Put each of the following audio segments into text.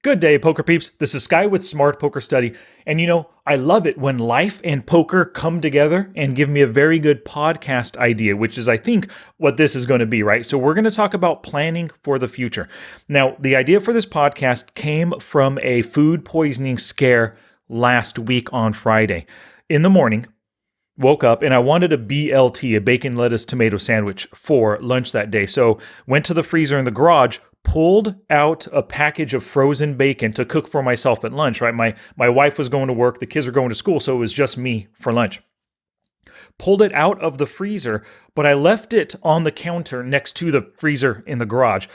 Good day, poker peeps. This is Sky with Smart Poker Study. And I love it when life and poker come together and give me a very good podcast idea, which is, I think, what this is going to be, right? So we're going to talk about planning for the future. Now, the idea for this podcast came from a food poisoning scare last week on Friday. In the morning, woke up and I wanted a BLT, a bacon, lettuce, tomato sandwich for lunch that day. So went to the freezer in the garage, pulled out a package of frozen bacon to cook for myself at lunch, right? My wife was going to work, the kids were going to school, so it was just me for lunch. Pulled it out of the freezer, but I left it on the counter next to the freezer in the garage.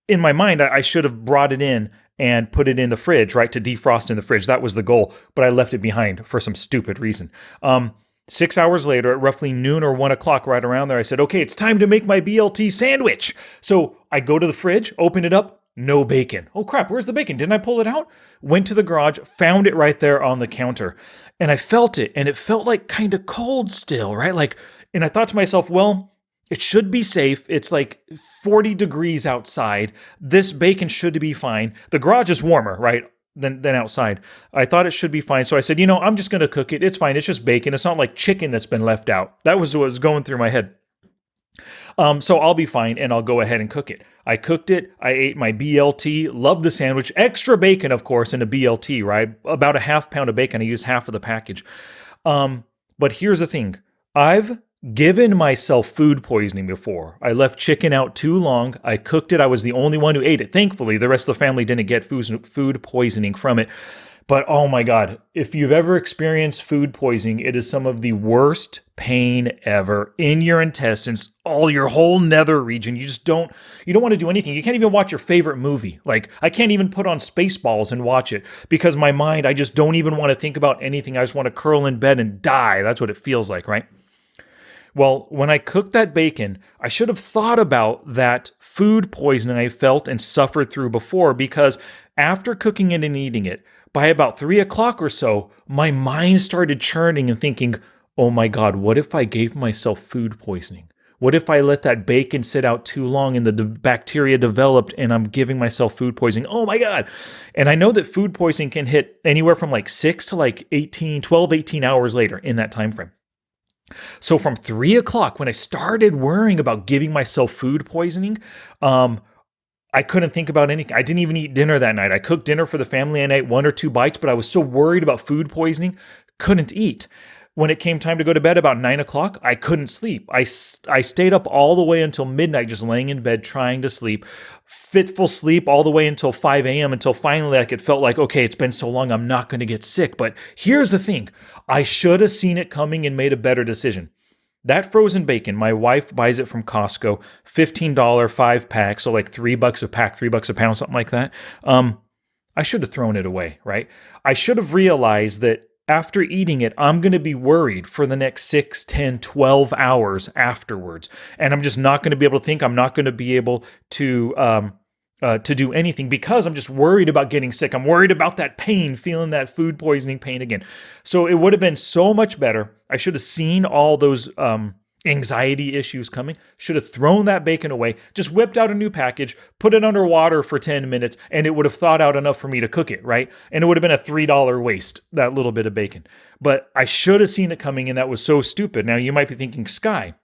In my mind, I should have brought it in and put it in the fridge, right, to defrost in the fridge. That was the goal, but I left it behind for some stupid reason. 6 hours later, at roughly noon or 1 o'clock, right around there, I said, okay, it's time to make my BLT sandwich. So I go to the fridge, open it up, no bacon. Oh crap, where's the bacon? Didn't I pull it out? Went to the garage, found it right there on the counter. And I felt it, and it felt like kind of cold still, right? And I thought to myself, well, it should be safe. It's like 40 degrees outside. This bacon should be fine. The garage is warmer, right? Than outside. I thought it should be fine. So I said, I'm just going to cook it. It's fine. It's just bacon. It's not like chicken that's been left out. That was what was going through my head. So I'll be fine and I'll go ahead and cook it. I cooked it. I ate my BLT. Loved the sandwich. Extra bacon, of course, in a BLT, right? About a half pound of bacon. I used half of the package. But here's the thing. I've given myself food poisoning before. I left chicken out too long. I cooked it. I was the only one who ate it. Thankfully, the rest of the family didn't get food poisoning from it. But oh my God, if you've ever experienced food poisoning, it is some of the worst pain ever in your intestines, your whole nether region. You don't want to do anything. You can't even watch your favorite movie. I can't even put on Spaceballs and watch it because my mind, I just don't even want to think about anything. I just want to curl in bed and die. That's what it feels like, right? Well, when I cooked that bacon, I should have thought about that food poisoning I felt and suffered through before, because after cooking it and eating it, by about 3 o'clock or so, my mind started churning and thinking, oh my God, what if I gave myself food poisoning? What if I let that bacon sit out too long and the bacteria developed and I'm giving myself food poisoning? Oh my God. And I know that food poisoning can hit anywhere from 6 to 12, 18 hours later in that time frame. So from 3 o'clock, when I started worrying about giving myself food poisoning, I couldn't think about anything. I didn't even eat dinner that night. I cooked dinner for the family and I ate 1 or 2 bites, but I was so worried about food poisoning, couldn't eat. When it came time to go to bed about 9 o'clock, I couldn't sleep. I stayed up all the way until midnight, just laying in bed trying to sleep. Fitful sleep all the way until 5 a.m. until finally it felt like, okay, it's been so long, I'm not going to get sick. But here's the thing. I should have seen it coming and made a better decision. That frozen bacon, my wife buys it from Costco, $15 5-pack, so $3 a pack, $3 a pound, something like that. I should have thrown it away, right? I should have realized that after eating it, I'm going to be worried for the next 6, 10, 12 hours afterwards. And I'm just not going to be able to think. I'm not going to be able to do anything because I'm just worried about getting sick. I'm worried about that pain, feeling that food poisoning pain again. So it would have been so much better. I should have seen all those anxiety issues coming, should have thrown that bacon away, just whipped out a new package, put it under water for 10 minutes, and it would have thawed out enough for me to cook it, right? And it would have been a $3 waste, that little bit of bacon. But I should have seen it coming, and that was so stupid. Now, you might be thinking, Sky,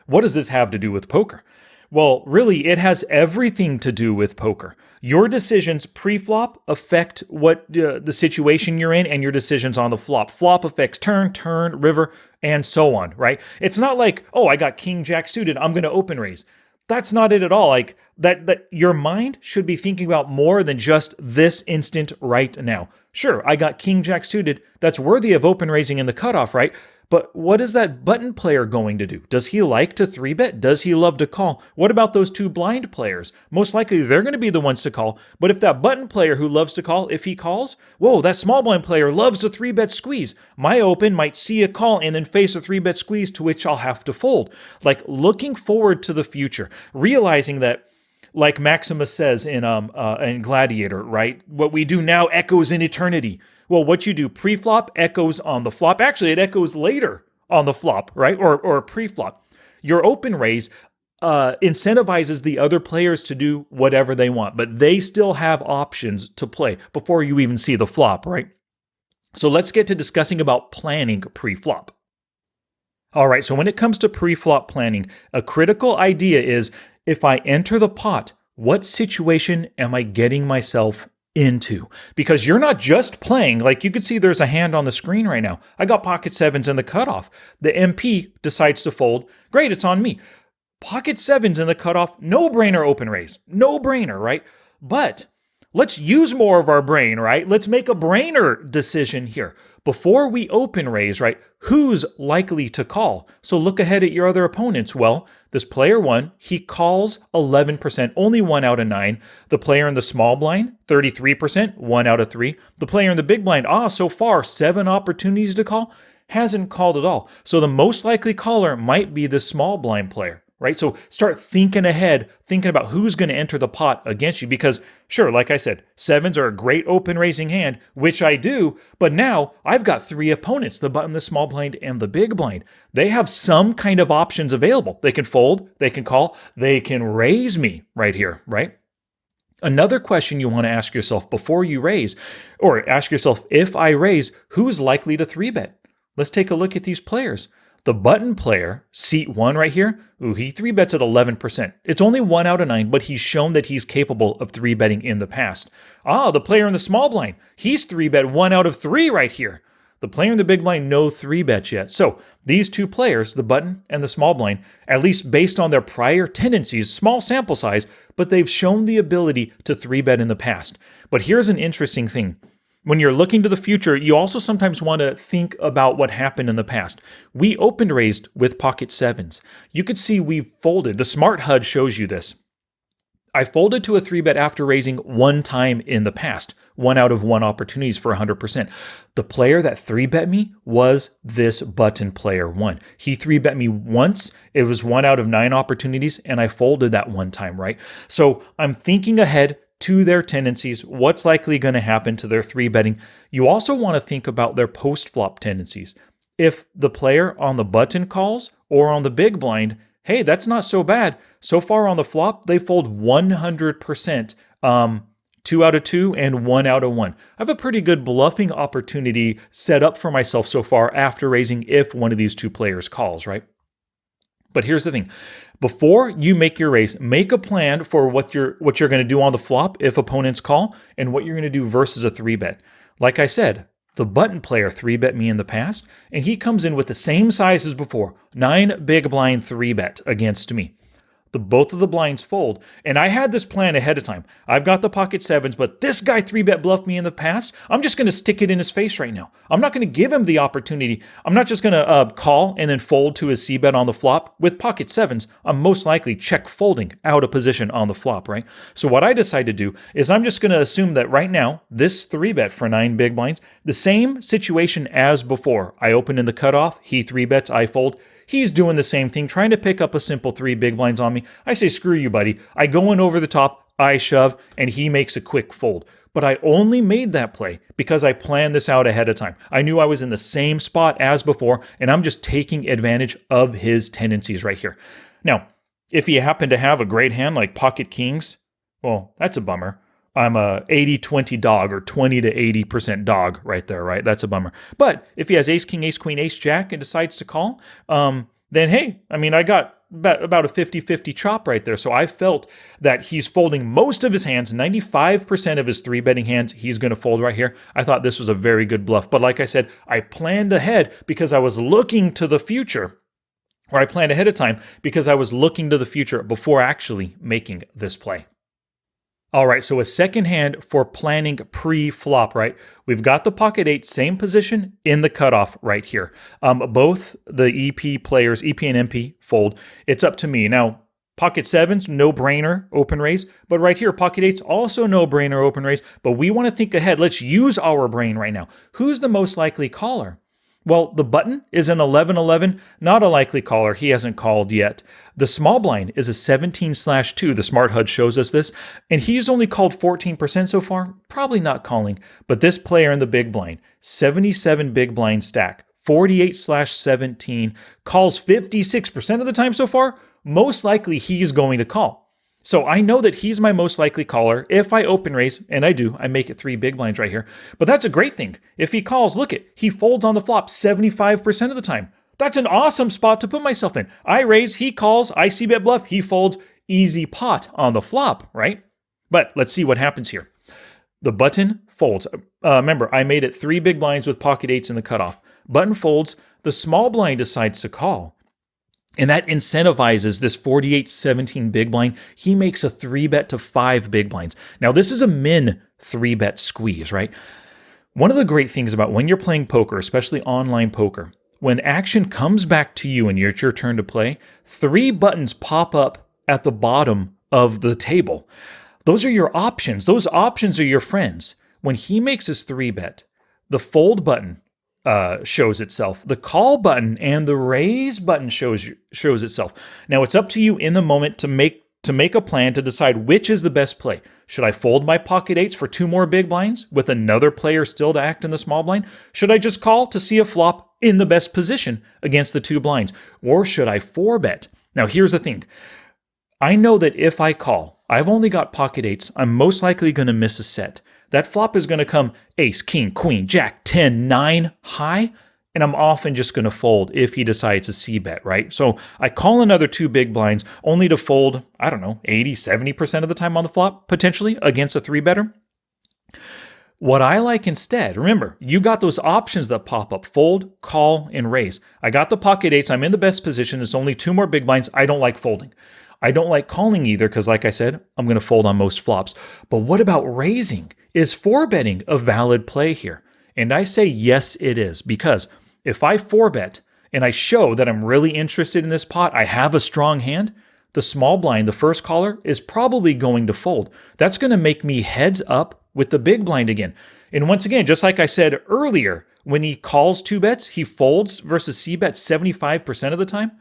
what does this have to do with poker? Well, really, it has everything to do with poker. Your decisions pre-flop affect what the situation you're in, and your decisions on the flop. Flop affects turn, river, and so on, right? It's not like, oh, I got king jack suited, I'm going to open raise. That's not it at all. That your mind should be thinking about more than just this instant right now. Sure, I got king jack suited. That's worthy of open raising in the cutoff, right? But what is that button player going to do? Does he like to 3-bet? Does he love to call? What about those 2 blind players? Most likely they're going to be the ones to call. But if that button player who loves to call, if he calls, whoa, that small blind player loves to 3-bet squeeze. My open might see a call and then face a 3-bet squeeze to which I'll have to fold. Looking forward to the future, realizing that, like Maximus says in Gladiator, right? What we do now echoes in eternity. Well, what you do pre-flop echoes on the flop. Actually, it echoes later on the flop, right? Or pre-flop. Your open raise incentivizes the other players to do whatever they want, but they still have options to play before you even see the flop, right? So let's get to discussing about planning pre-flop. All right, so when it comes to pre-flop planning, a critical idea is if I enter the pot, what situation am I getting myself into? Because you're not just playing, like you can see there's a hand on the screen right now. I got pocket sevens in the cutoff. The MP decides to fold. Great, it's on me. Pocket sevens in the cutoff, no-brainer open raise. No-brainer, right? But let's use more of our brain, right? Let's make a brainer decision here. Before we open raise, right, who's likely to call? So look ahead at your other opponents. Well, this player 1, he calls 11%, only 1 out of 9. The player in the small blind, 33%, 1 out of 3. The player in the big blind, so far, 7 opportunities to call, hasn't called at all. So the most likely caller might be the small blind player. Right? So start thinking ahead, thinking about who's going to enter the pot against you. Because sure, like I said, sevens are a great open raising hand, which I do. But now I've got 3 opponents, the button, the small blind, and the big blind. They have some kind of options available. They can fold, they can call, they can raise me right here, right? Another question you want to ask yourself before you raise, or ask yourself, if I raise, who's likely to 3-bet? Let's take a look at these players. The button player, seat 1 right here, he 3-bets at 11%. It's only 1 out of 9, but he's shown that he's capable of 3-betting in the past. The player in the small blind, he's 3-bet 1 out of 3 right here. The player in the big blind, no 3-bets yet. So these 2 players, the button and the small blind, at least based on their prior tendencies, small sample size, but they've shown the ability to 3-bet in the past. But here's an interesting thing. When you're looking to the future, you also sometimes want to think about what happened in the past. We opened raised with pocket sevens. You could see we folded. The smart HUD shows you this. I folded to a 3-bet after raising 1 time in the past. 1 out of 1 opportunities for 100%. The player that 3-bet me was this button player 1. He 3-bet me once. It was 1 out of 9 opportunities, and I folded that 1 time, right? So I'm thinking ahead to their tendencies, what's likely going to happen to their 3-betting. You also want to think about their post-flop tendencies. If the player on the button calls or on the big blind, hey, that's not so bad. So far on the flop, they fold 100%, 2 out of 2 and 1 out of 1. I have a pretty good bluffing opportunity set up for myself so far after raising if one of these 2 players calls, right? But here's the thing. Before you make your raise, make a plan for what you're going to do on the flop if opponents call and what you're going to do versus a 3-bet. Like I said, the button player 3-bet me in the past, and he comes in with the same size as before, 9 big blind 3-bet against me. Both of the blinds fold, and I had this plan ahead of time. I've got the pocket sevens, but this guy 3-bet bluffed me in the past. I'm just going to stick it in his face right now. I'm not going to give him the opportunity. I'm not just going to call and then fold to his c-bet on the flop. With pocket sevens, I'm most likely check folding out of position on the flop, right? So what I decided to do is I'm just going to assume that right now, this 3-bet for 9 big blinds, the same situation as before. I open in the cutoff, he 3-bets, I fold. He's doing the same thing, trying to pick up a simple 3 big blinds on me. I say, screw you, buddy. I go in over the top, I shove, and he makes a quick fold. But I only made that play because I planned this out ahead of time. I knew I was in the same spot as before, and I'm just taking advantage of his tendencies right here. Now, if you happen to have a great hand like pocket kings, well, that's a bummer. I'm a 80-20 dog or 20 to 80% dog right there, right? That's a bummer. But if he has ace, king, ace, queen, ace, jack and decides to call, then hey, I mean, I got about a 50-50 chop right there. So I felt that he's folding most of his hands, 95% of his 3-betting hands, he's going to fold right here. I thought this was a very good bluff. But like I said, I planned ahead because I was looking to the future. Or I planned ahead of time because I was looking to the future before actually making this play. All right, so a second hand for planning pre-flop, right? We've got the pocket 8, same position in the cutoff right here. Both the EP players, EP and MP, fold. It's up to me. Now, pocket 7's no-brainer open raise, but right here, pocket 8's also no-brainer open raise, but we want to think ahead. Let's use our brain right now. Who's the most likely caller? Well, the button is an 11-11, not a likely caller. He hasn't called yet. The small blind is a 17/2. The smart HUD shows us this, and he's only called 14% so far. Probably not calling. But this player in the big blind, 77 big blind stack, 48/17, calls 56% of the time so far. most likely he's going to call. So I know that he's my most likely caller. If I open raise, and I do, I make it 3 big blinds right here. But that's a great thing. If he calls, look it, he folds on the flop 75% of the time. That's an awesome spot to put myself in. I raise, he calls, I see bet bluff, he folds, easy pot on the flop, right? But let's see what happens here. The button folds. Remember, I made it 3 big blinds with pocket eights in the cutoff. Button folds, the small blind decides to call. And that incentivizes this 48-17 big blind. He makes a 3-bet to 5 big blinds. Now, this is a min 3-bet squeeze, right? One of the great things about when you're playing poker, especially online poker, when action comes back to you and it's your turn to play, 3 buttons pop up at the bottom of the table. Those are your options. Those options are your friends. When he makes his 3-bet, the fold button shows itself. The call button and the raise button shows itself. Now it's up to you in the moment to make a plan to decide which is the best play. Should I fold my pocket eights for 2 more big blinds with another player still to act in the small blind? Should I just call to see a flop in the best position against the 2 blinds? Or should I 4-bet? Now here's the thing. I know that if I call, I've only got pocket eights, I'm most likely going to miss a set. That flop is going to come ace, king, queen, jack, 10, 9 high, and I'm often just going to fold if he decides to c-bet, right? So I call another 2 big blinds only to fold, I don't know, 80, 70% of the time on the flop, potentially, against a 3-better. What I like instead, remember, you got those options that pop up, fold, call, and raise. I got the pocket eights, I'm in the best position, it's only 2 more big blinds, I don't like folding. I don't like calling either because, like I said, I'm going to fold on most flops. But what about raising? Is 4-betting a valid play here? And I say yes, it is. Because if I 4-bet and I show that I'm really interested in this pot, I have a strong hand, the small blind, the first caller, is probably going to fold. That's going to make me heads up with the big blind again. And once again, just like I said earlier, when he calls 2 bets, he folds versus c-bet 75% of the time.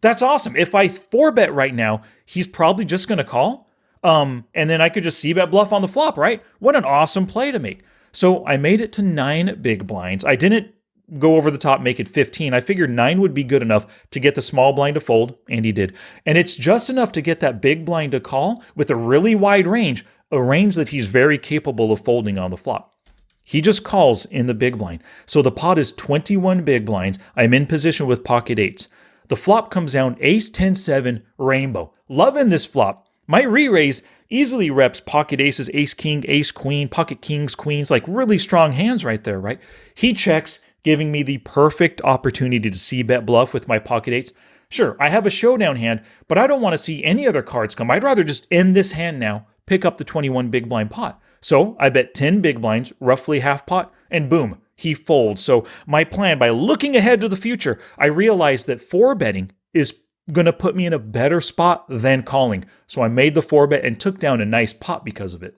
That's awesome. If I 4-bet right now, he's probably just going to call. And then I could just c-bet bluff on the flop, right? What an awesome play to make. So I made it to 9 big blinds. I didn't go over the top, make it 15. I figured 9 would be good enough to get the small blind to fold, and he did. And it's just enough to get that big blind to call with a really wide range, a range that he's very capable of folding on the flop. He just calls in the big blind. So the pot is 21 big blinds. I'm in position with pocket eights. The flop comes down ace, 10, 7, rainbow. Loving this flop. My re-raise easily reps pocket aces, ace, king, ace, queen, pocket kings, queens, like really strong hands right there, right? He checks, giving me the perfect opportunity to c-bet bluff with my pocket eights. Sure, I have a showdown hand, but I don't want to see any other cards come. I'd rather just end this hand now, pick up the 21 big blind pot. So I bet 10 big blinds, roughly half pot, and boom, he folds. So my plan, by looking ahead to the future, I realized that 4-betting is going to put me in a better spot than calling. So I made the 4-bet and took down a nice pot because of it.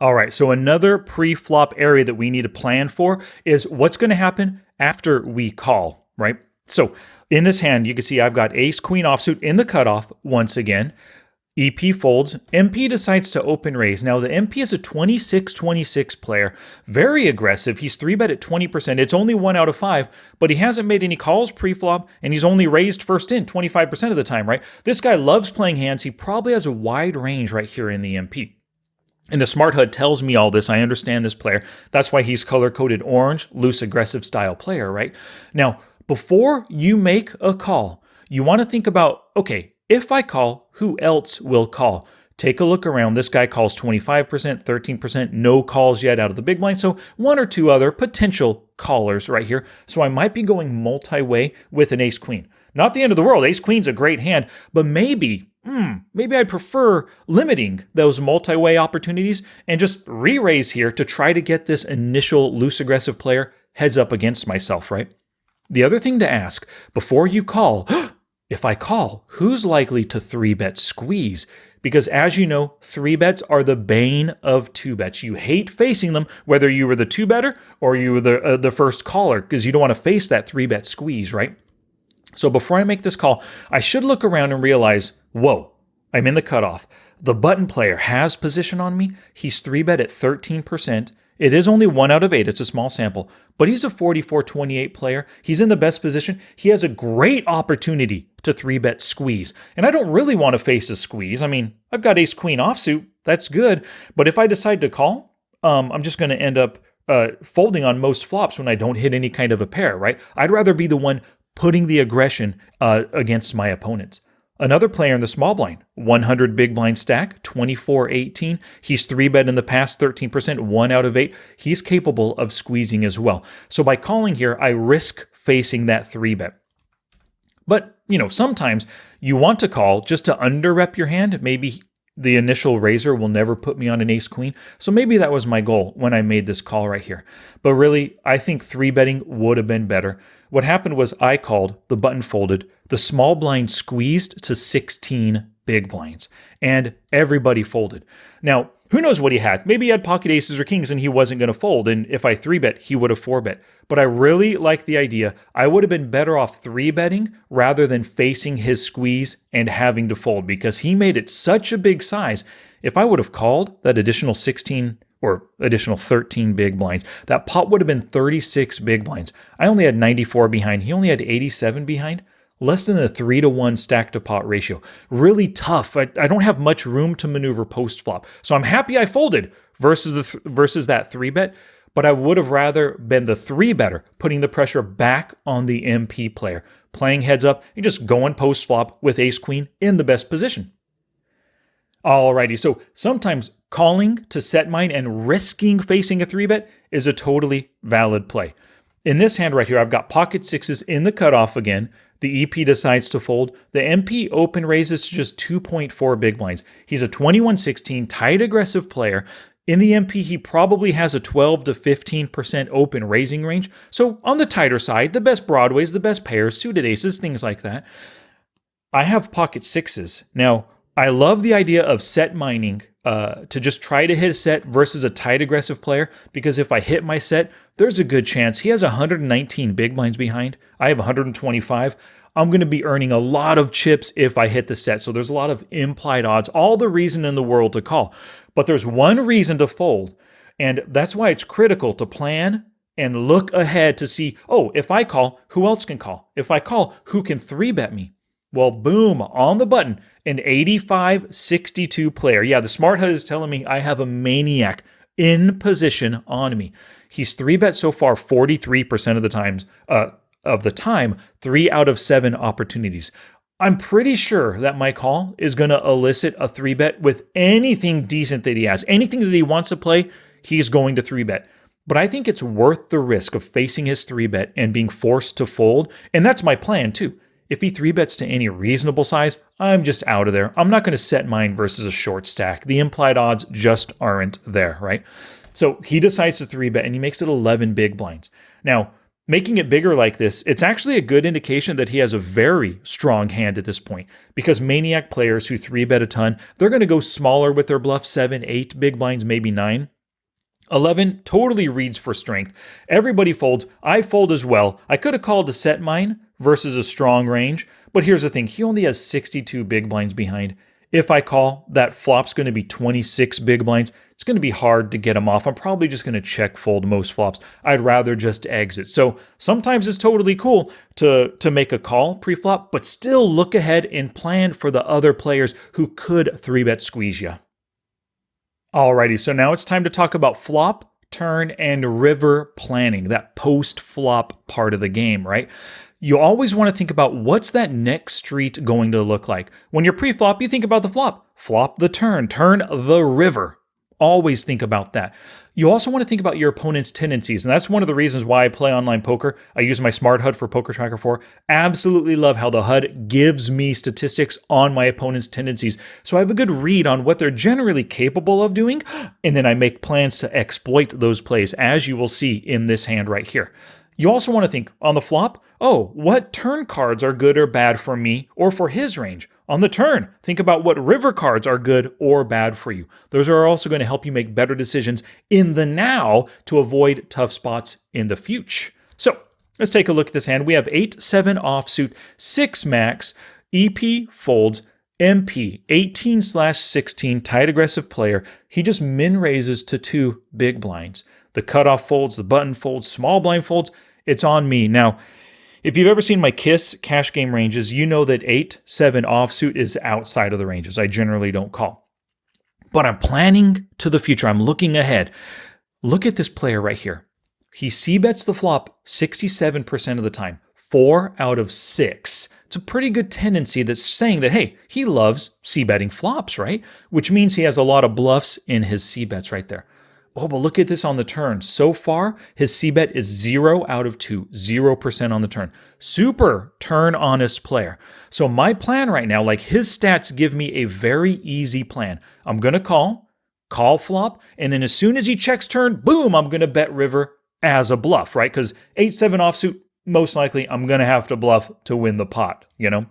All right, so another pre-flop area that we need to plan for is what's going to happen after we call, right? So in this hand, you can see I've got ace, queen offsuit in the cutoff once again. EP folds. MP decides to open raise. Now, the MP is a 26-26 player. Very aggressive. He's 3-bet at 20%. It's only 1 out of 5, but he hasn't made any calls pre-flop, and he's only raised first in 25% of the time, right? This guy loves playing hands. He probably has a wide range right here in the MP. And the Smart HUD tells me all this. I understand this player. That's why he's color-coded orange, loose, aggressive style player, right? Now, before you make a call, you want to think about, okay, if I call, who else will call? Take a look around. This guy calls 25%, 13%, no calls yet out of the big blind. So 1 or 2 other potential callers right here. So I might be going multi-way with an ace-queen. Not the end of the world. Ace-queen's a great hand, but maybe I'd prefer limiting those multi-way opportunities and just re-raise here to try to get this initial loose aggressive player heads up against myself, right? The other thing to ask before you call, if I call, who's likely to 3-bet squeeze? Because as you know, 3-bets are the bane of 2-bets. You hate facing them, whether you were the 2-better or you were the first caller, because you don't want to face that 3-bet squeeze, right? So before I make this call, I should look around and realize, whoa, I'm in the cutoff. The button player has position on me. He's 3-bet at 13%. It is only 1 out of 8. It's a small sample, but he's a 44-28 player. He's in the best position. He has a great opportunity to 3-bet squeeze. And I don't really want to face a squeeze. I mean, I've got ace queen offsuit. That's good. But if I decide to call, I'm just going to end up folding on most flops when I don't hit any kind of a pair, right? I'd rather be the one putting the aggression against my opponents. Another player in the small blind, 100 big blind stack, 24-18. He's 3-bet in the past, 13%, 1 out of 8. He's capable of squeezing as well. So by calling here, I risk facing that 3-bet. But, sometimes you want to call just to under-rep your hand. Maybe the initial raiser will never put me on an ace queen. So maybe that was my goal when I made this call right here. But really, I think 3-betting would have been better. What happened was I called, the button folded, the small blind squeezed to 16 big blinds, and everybody folded. Now, who knows what he had? Maybe he had pocket aces or kings and he wasn't going to fold, and if I 3-bet, he would have 4-bet. But I really like the idea. I would have been better off 3-betting rather than facing his squeeze and having to fold, because he made it such a big size. If I would have called that additional 16 or additional 13 big blinds, that pot would have been 36 big blinds. I only had 94 behind. He only had 87 behind. Less than a 3-to-1 stack to pot ratio. Really tough. I don't have much room to maneuver post flop. So I'm happy I folded versus that 3-bet, but I would have rather been the 3-better, putting the pressure back on the MP player, playing heads up and just going post flop with ace queen in the best position. Alrighty, so sometimes calling to set mine and risking facing a 3-bet is a totally valid play. In this hand right here, I've got pocket sixes in the cutoff again. The EP decides to fold. The MP open raises to just 2.4 big blinds. He's a 21-16 tight aggressive player. In the MP, he probably has a 12 to 15% open raising range. So on the tighter side, the best broadways, the best pairs, suited aces, things like that. I have pocket sixes. Now, I love the idea of set mining to just try to hit a set versus a tight aggressive player, because if I hit my set, there's a good chance he has 119 big blinds behind. I have 125. I'm going to be earning a lot of chips if I hit the set. So there's a lot of implied odds, all the reason in the world to call. But there's one reason to fold, and that's why it's critical to plan and look ahead to see, oh, if I call, who else can call? If I call, who can 3-bet me? Well, boom, on the button, an 85-62 player. Yeah, the smart HUD is telling me I have a maniac in position on me. He's 3-bet so far 43% of the time, 3 out of 7 opportunities. I'm pretty sure that my call is going to elicit a 3-bet with anything decent that he has. Anything that he wants to play, he's going to 3-bet. But I think it's worth the risk of facing his 3-bet and being forced to fold, and that's my plan too. If he 3-bets to any reasonable size, I'm just out of there. I'm not going to set mine versus a short stack. The implied odds just aren't there, right? So he decides to 3-bet and he makes it 11 big blinds. Now, making it bigger like this, it's actually a good indication that he has a very strong hand at this point, because maniac players who 3-bet a ton, they're going to go smaller with their bluff, 7, 8 big blinds, maybe 9. 11 totally reads for strength. Everybody folds. I fold as well. I could have called to set mine versus a strong range, but here's the thing. He only has 62 big blinds behind. If I call, that flop's going to be 26 big blinds. It's going to be hard to get him off. I'm probably just going to check fold most flops. I'd rather just exit. So sometimes it's totally cool to make a call pre-flop, but still look ahead and plan for the other players who could 3-bet squeeze you. Alrighty, so now it's time to talk about flop, turn, and river planning, that post-flop part of the game, right? You always want to think about what's that next street going to look like. When you're pre-flop, you think about the flop. Flop the turn the river. Always think about that. You also want to think about your opponent's tendencies, and that's one of the reasons why I play online poker. I use my smart HUD for Poker Tracker 4. Absolutely love how the HUD gives me statistics on my opponent's tendencies, so I have a good read on what they're generally capable of doing, and then I make plans to exploit those plays, as you will see in this hand right here. You also want to think on the flop, oh, what turn cards are good or bad for me or for his range? On the turn, think about what river cards are good or bad for you. Those are also going to help you make better decisions in the now to avoid tough spots in the future. So let's take a look at this hand. We have 8-7 offsuit, 6 max, EP folds, MP, 18/16, tight aggressive player. He just min raises to 2 big blinds. The cutoff folds, the button folds, small blind folds. It's on me. Now, If you've ever seen my KISS cash game ranges, you know that 8-7 offsuit is outside of the ranges. I generally don't call. But I'm planning to the future. I'm looking ahead. Look at this player right here. He c-bets the flop 67% of the time, 4 out of 6. It's a pretty good tendency that's saying that, hey, he loves c-betting flops, right? Which means he has a lot of bluffs in his c-bets right there. Oh, but look at this on the turn. So far, his c-bet is 0 out of 2, 0% on the turn. Super turn-honest player. So my plan right now, like his stats give me a very easy plan. I'm going to call flop, and then as soon as he checks turn, boom, I'm going to bet river as a bluff, right? Because 8-7 offsuit, most likely I'm going to have to bluff to win the pot, you know?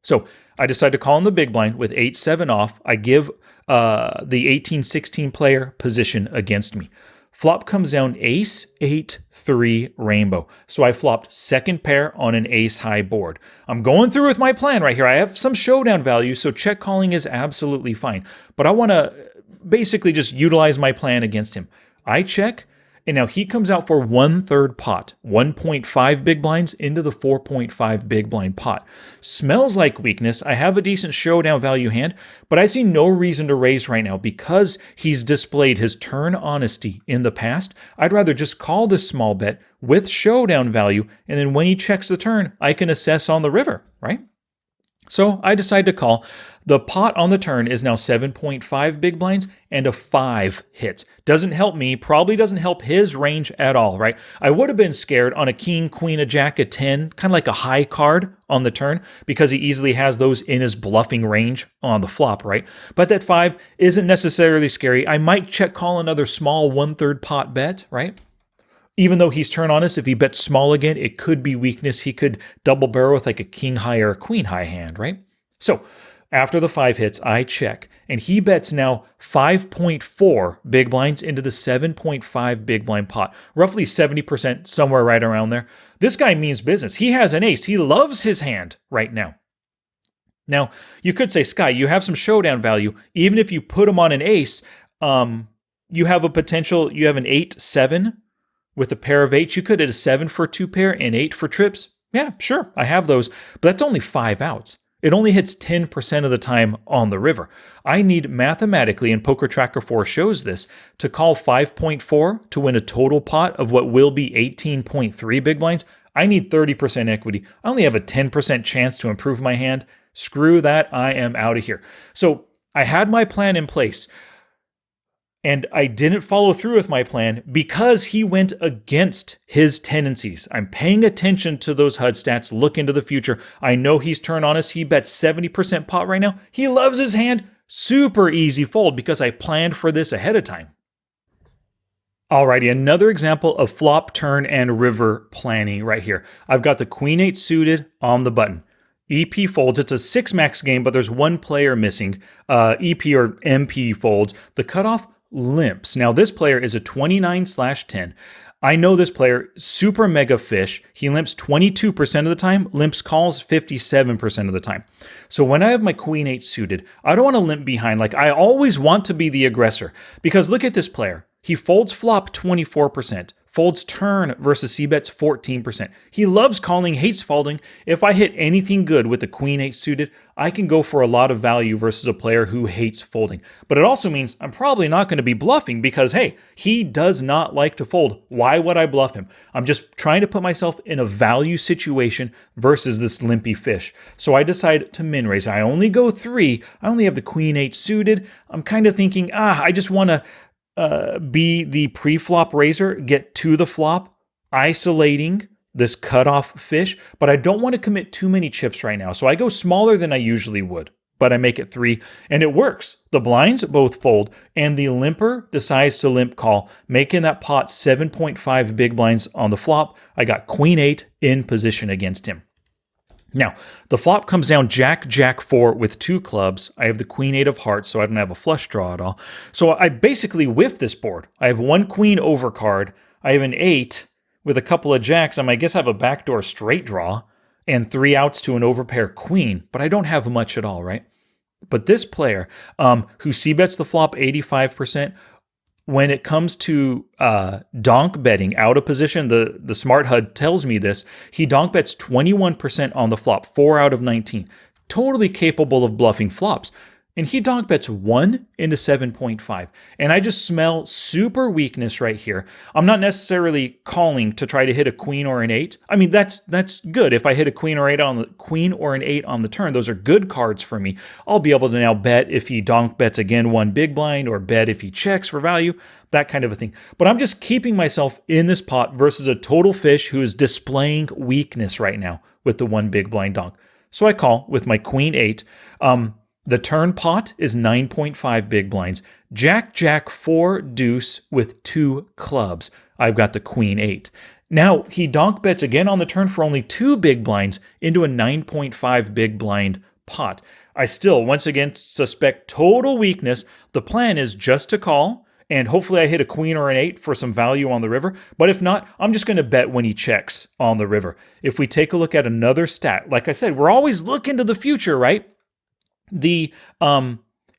So I decide to call in the big blind with 8-7 off. I give the 18-16 player position against me. Flop comes down ace, 8-3 rainbow. So I flopped second pair on an ace high board. I'm going through with my plan right here. I have some showdown value, so check calling is absolutely fine. But I want to basically just utilize my plan against him. I check, and now he comes out for 1/3 pot, 1.5 big blinds into the 4.5 big blind pot. Smells like weakness. I have a decent showdown value hand, but I see no reason to raise right now because he's displayed his turn honesty in the past. I'd rather just call this small bet with showdown value, and then when he checks the turn, I can assess on the river, right? So I decide to call. The pot on the turn is now 7.5 big blinds and a 5 hits. Doesn't help me, probably doesn't help his range at all, right? I would have been scared on a king, queen, a jack, a 10, kind of like a high card on the turn because he easily has those in his bluffing range on the flop, right? But that 5 isn't necessarily scary. I might check call another small 1/3 pot bet, right? Even though he's turn honest, if he bets small again, it could be weakness. He could double barrel with like a king high or a queen high hand, right? So after the 5 hits, I check, and he bets now 5.4 big blinds into the 7.5 big blind pot, roughly 70%, somewhere right around there. This guy means business. He has an ace. He loves his hand right now. Now, you could say, Sky, you have some showdown value. Even if you put him on an ace, you have a potential, you have an 8-7 with a pair of 8s. You could hit a 7 for 2 pair and 8 for trips. Yeah, sure, I have those, but that's only 5 outs. It only hits 10% of the time on the river. I need mathematically, and Poker Tracker 4 shows this, to call 5.4 to win a total pot of what will be 18.3 big blinds. I need 30% equity. I only have a 10% chance to improve my hand. Screw that, I am out of here. So I had my plan in place, and I didn't follow through with my plan because he went against his tendencies. I'm paying attention to those HUD stats, look into the future. I know he's turn honest. He bets 70% pot right now. He loves his hand. Super easy fold because I planned for this ahead of time. Alrighty, another example of flop, turn, and river planning right here. I've got the queen 8 suited on the button. EP folds. It's a 6 max game, but there's one player missing. EP or MP folds. The cutoff limps. Now, this player is a 29/10. I know this player, super mega fish. He limps 22% of the time, limps calls 57% of the time. So when I have my queen 8 suited, I don't want to limp behind. Like, I always want to be the aggressor because look at this player. He folds flop 24%. Folds turn versus c-bets 14%. He loves calling, hates folding. If I hit anything good with the queen 8 suited, I can go for a lot of value versus a player who hates folding. But it also means I'm probably not going to be bluffing because, hey, he does not like to fold. Why would I bluff him? I'm just trying to put myself in a value situation versus this limpy fish. So I decide to min raise. I only go 3. I only have the queen 8 suited. I'm kind of thinking, I just want to be the pre-flop raiser, get to the flop, isolating this cutoff fish, but I don't want to commit too many chips right now. So I go smaller than I usually would, but I make it 3, and it works. The blinds both fold, and the limper decides to limp call, making that pot 7.5 big blinds on the flop. I got queen 8 in position against him. Now, the flop comes down jack, jack 4 with 2 clubs. I have the queen 8 of hearts, so I don't have a flush draw at all. So I basically whiff this board. I have 1 queen overcard. I have an 8 with a couple of jacks. I guess I have a backdoor straight draw and 3 outs to an overpair queen, but I don't have much at all, right? But this player, who c-bets the flop 85%, when it comes to donk betting out of position, the smart HUD tells me this. He donk bets 21% on the flop, 4 out of 19. Totally capable of bluffing flops. And he donk bets 1 into 7.5. And I just smell super weakness right here. I'm not necessarily calling to try to hit a queen or an 8. I mean, that's good. If I hit a queen or an 8 on the turn, those are good cards for me. I'll be able to now bet if he donk bets again 1 big blind, or bet if he checks for value, that kind of a thing. But I'm just keeping myself in this pot versus a total fish who is displaying weakness right now with the 1 big blind donk. So I call with my queen 8. The turn pot is 9.5 big blinds. Jack, Jack, 4, deuce with 2 clubs. I've got the queen 8. Now he donk bets again on the turn for only 2 big blinds into a 9.5 big blind pot. I still, once again, suspect total weakness. The plan is just to call, and hopefully I hit a queen or an 8 for some value on the river. But if not, I'm just going to bet when he checks on the river. If we take a look at another stat, like I said, we're always looking to the future, right?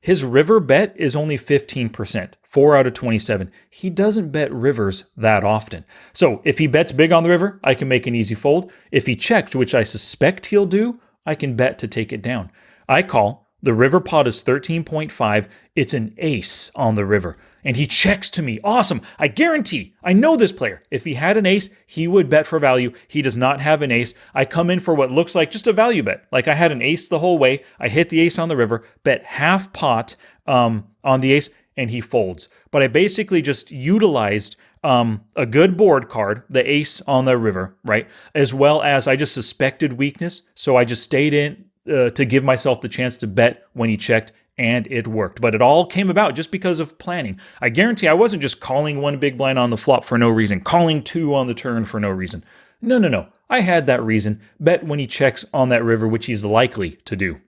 His river bet is only 15%, 4 out of 27. He doesn't bet rivers that often. So if he bets big on the river, I can make an easy fold. If he checked, which I suspect he'll do, I can bet to take it down. I call. The river pot is 13.5. It's an ace on the river. And he checks to me. Awesome. I guarantee, I know this player. If he had an ace, he would bet for value. He does not have an ace. I come in for what looks like just a value bet. Like I had an ace the whole way. I hit the ace on the river, bet half pot on the ace, and he folds. But I basically just utilized a good board card, the ace on the river, right? As well as I just suspected weakness. So I just stayed in to give myself the chance to bet when he checked, and it worked. But it all came about just because of planning. I guarantee I wasn't just calling 1 big blind on the flop for no reason, calling 2 on the turn for no reason. No. I had that reason. Bet when he checks on that river, which he's likely to do.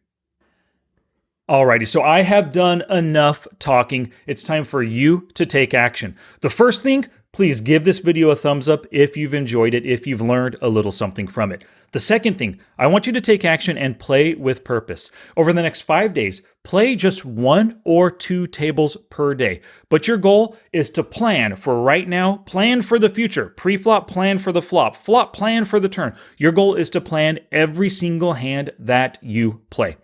Alrighty, so I have done enough talking. It's time for you to take action. The first thing, please give this video a thumbs up if you've enjoyed it, if you've learned a little something from it. The second thing, I want you to take action and play with purpose. Over the next 5 days, play just 1 or 2 tables per day. But your goal is to plan for right now, plan for the future. Pre-flop, plan for the flop. Flop, plan for the turn. Your goal is to plan every single hand that you play.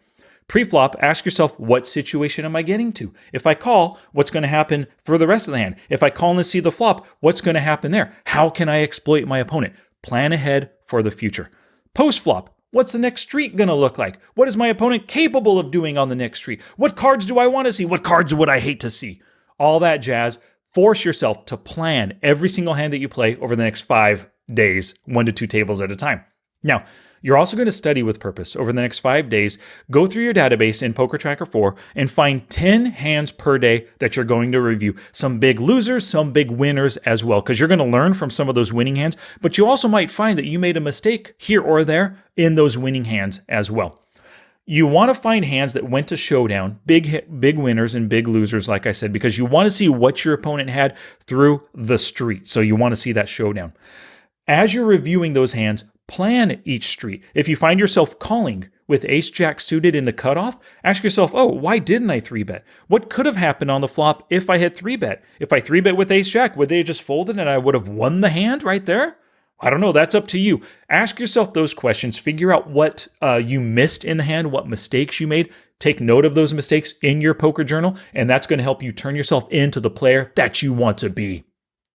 Pre-flop, ask yourself, what situation am I getting to? If I call, what's going to happen for the rest of the hand? If I call and see the flop, what's going to happen there? How can I exploit my opponent? Plan ahead for the future. Post-flop, what's the next street going to look like? What is my opponent capable of doing on the next street? What cards do I want to see? What cards would I hate to see? All that jazz. Force yourself to plan every single hand that you play over the next 5 days, 1 to 2 tables at a time. Now, you're also going to study with purpose. Over the next 5 days, go through your database in Poker Tracker 4 and find 10 hands per day that you're going to review. Some big losers, some big winners as well, because you're going to learn from some of those winning hands, but you also might find that you made a mistake here or there in those winning hands as well. You want to find hands that went to showdown, big winners and big losers, like I said, because you want to see what your opponent had through the street. So you want to see that showdown. As you're reviewing those hands, plan each street. If you find yourself calling with ace-jack suited in the cutoff, ask yourself, oh, why didn't I 3-bet? What could have happened on the flop if I had 3-bet? If I 3-bet with ace-jack, would they have just folded and I would have won the hand right there? I don't know. That's up to you. Ask yourself those questions. Figure out what you missed in the hand, what mistakes you made. Take note of those mistakes in your poker journal, and that's going to help you turn yourself into the player that you want to be.